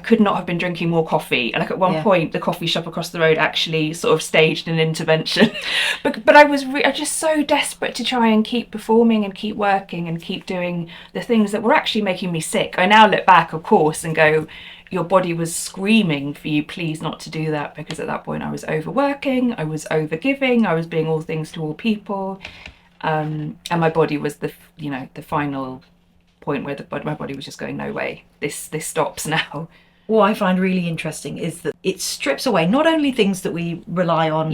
could not have been drinking more coffee. Like at one point, the coffee shop across the road actually sort of staged an intervention. but I was just so desperate to try and keep performing and keep working and keep doing the things that were actually making me sick. I now look back, of course, and go, your body was screaming for you, please not to do that, because at that point I was overworking, I was overgiving, I was being all things to all people, and my body was the final point where my body was just going, no way, this stops now. What I find really interesting is that it strips away not only things that we rely on,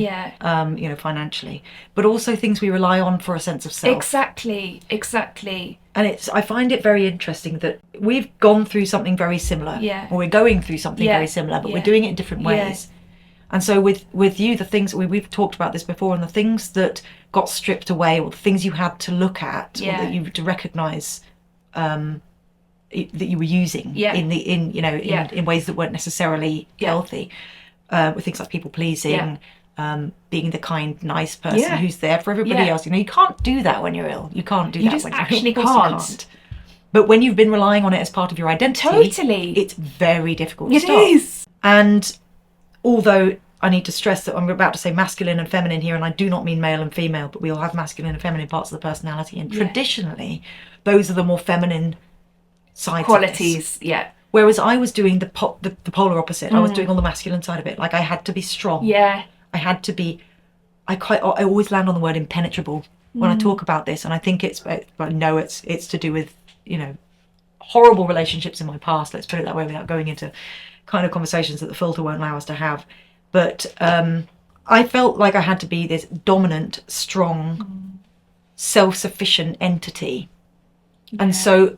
financially, but also things we rely on for a sense of self. Exactly. And I find it very interesting that we've gone through something very similar, or we're going through something very similar, but we're doing it in different ways. And so with you, the things we've talked about this before, and the things that got stripped away, or the things you had to look at, or that you to recognise that you were using in ways that weren't necessarily healthy, with things like people pleasing, being the kind, nice person who's there for everybody else. You can't do that when you're ill. You can't do that when you're ill. You can't. But when you've been relying on it as part of your identity, it's very difficult to stop. It is. And although I need to stress that I'm about to say masculine and feminine here, and I do not mean male and female, but we all have masculine and feminine parts of the personality, and traditionally those are the more feminine side qualities. Whereas I was doing the polar opposite. I was doing all the masculine side of it. Like I had to be strong. I had to be. I always land on the word impenetrable when I talk about this, and I think it's to do with horrible relationships in my past. Let's put it that way, without going into kind of conversations that the filter won't allow us to have. But I felt like I had to be this dominant, strong, self-sufficient entity, and so.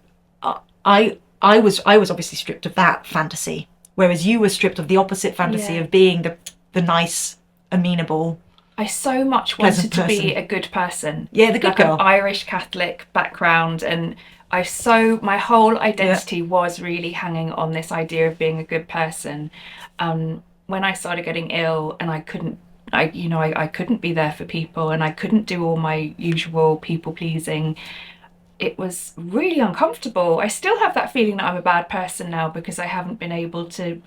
I was obviously stripped of that fantasy, whereas you were stripped of the opposite fantasy of being the nice, amenable. I so much wanted to be a good person. Yeah, the good girl. An Irish Catholic background, and my whole identity was really hanging on this idea of being a good person. When I started getting ill and I couldn't be there for people, and I couldn't do all my usual people pleasing, it was really uncomfortable. I still have that feeling that I'm a bad person now because I haven't been able to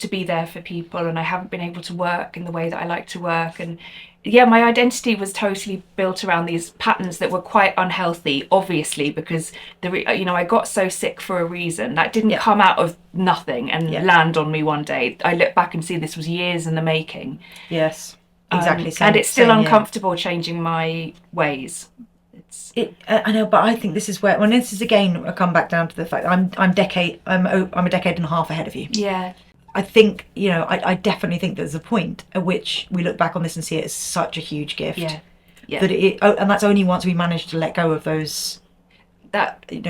be there for people, and I haven't been able to work in the way that I like to work. And my identity was totally built around these patterns that were quite unhealthy, obviously, because I got so sick for a reason. That didn't come out of nothing and land on me one day. I look back and see this was years in the making. Yes, exactly. And it's still uncomfortable changing my ways. I know, but I think this is where, this is again, I come back down to the fact that I'm a decade and a half ahead of you. Yeah. I think, I definitely think there's a point at which we look back on this and see it as such a huge gift. Yeah. And that's only once we manage to let go of those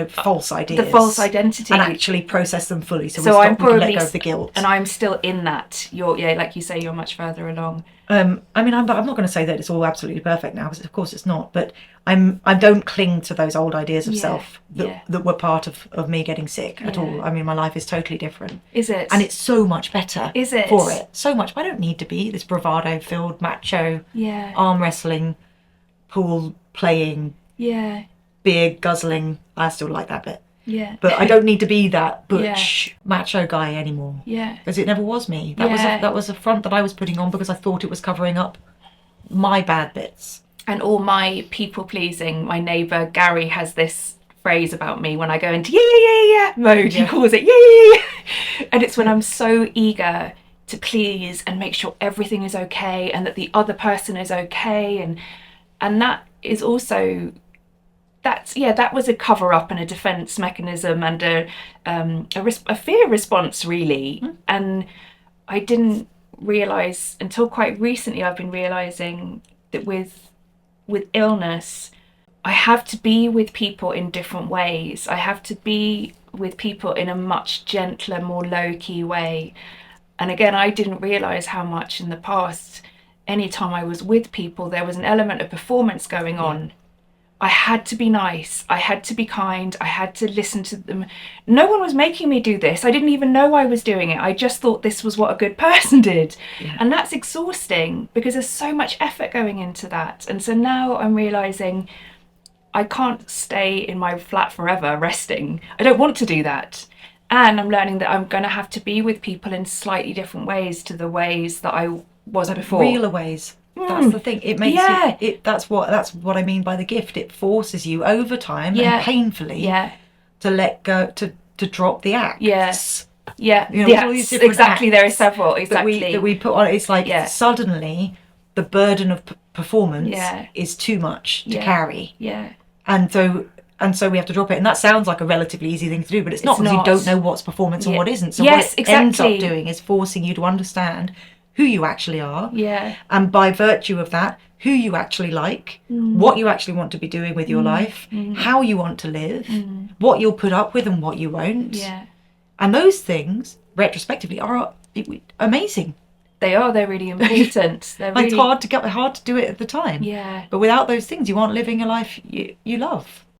false ideas, the false identity, and actually process them fully. So we can let go of the guilt. And I'm still in that. Like you say, you're much further along. I'm not going to say that it's all absolutely perfect now, because of course it's not. But I don't cling to those old ideas of self that were part of me getting sick at all. I mean, my life is totally different. Is it? And it's so much better. Is it? For it so much. I don't need to be this bravado-filled macho. Arm wrestling, pool playing. Beer guzzling. I still like that bit. But I don't need to be that butch macho guy anymore. Because it never was me. That was a front that I was putting on because I thought it was covering up my bad bits. And all my people pleasing. My neighbour Gary has this phrase about me when I go into yeah mode. He calls it yeah. And it's when I'm so eager to please and make sure everything is okay and that the other person is okay, and that is also. That was a cover-up and a defence mechanism and a fear response, really. And I didn't realise until quite recently. I've been realising that with illness, I have to be with people in different ways. I have to be with people in a much gentler, more low-key way. And again, I didn't realise how much in the past, anytime I was with people, there was an element of performance going on. I had to be nice, I had to be kind, I had to listen to them. No one was making me do this. I didn't even know I was doing it. I just thought this was what a good person did. And that's exhausting because there's so much effort going into that. And so now I'm realising I can't stay in my flat forever resting. I don't want to do that. And I'm learning that I'm going to have to be with people in slightly different ways to the ways that I was before. Realer ways. That's the thing. It makes that's what I mean by the gift. It forces you over time and painfully to let go, to drop the acts. All these different exactly. There are several that we put on. It's like suddenly the burden of performance is too much to carry. And so we have to drop it. And that sounds like a relatively easy thing to do, but it's not, because you don't know what's performance and what isn't. So what it ends up doing is forcing you to understand who you actually are. And by virtue of that, who you actually like, what you actually want to be doing with your life, how you want to live, what you'll put up with and what you won't. And those things, retrospectively, are amazing. They are. They're really important. They're really... It's hard to do it at the time. But without those things, you aren't living a life you love.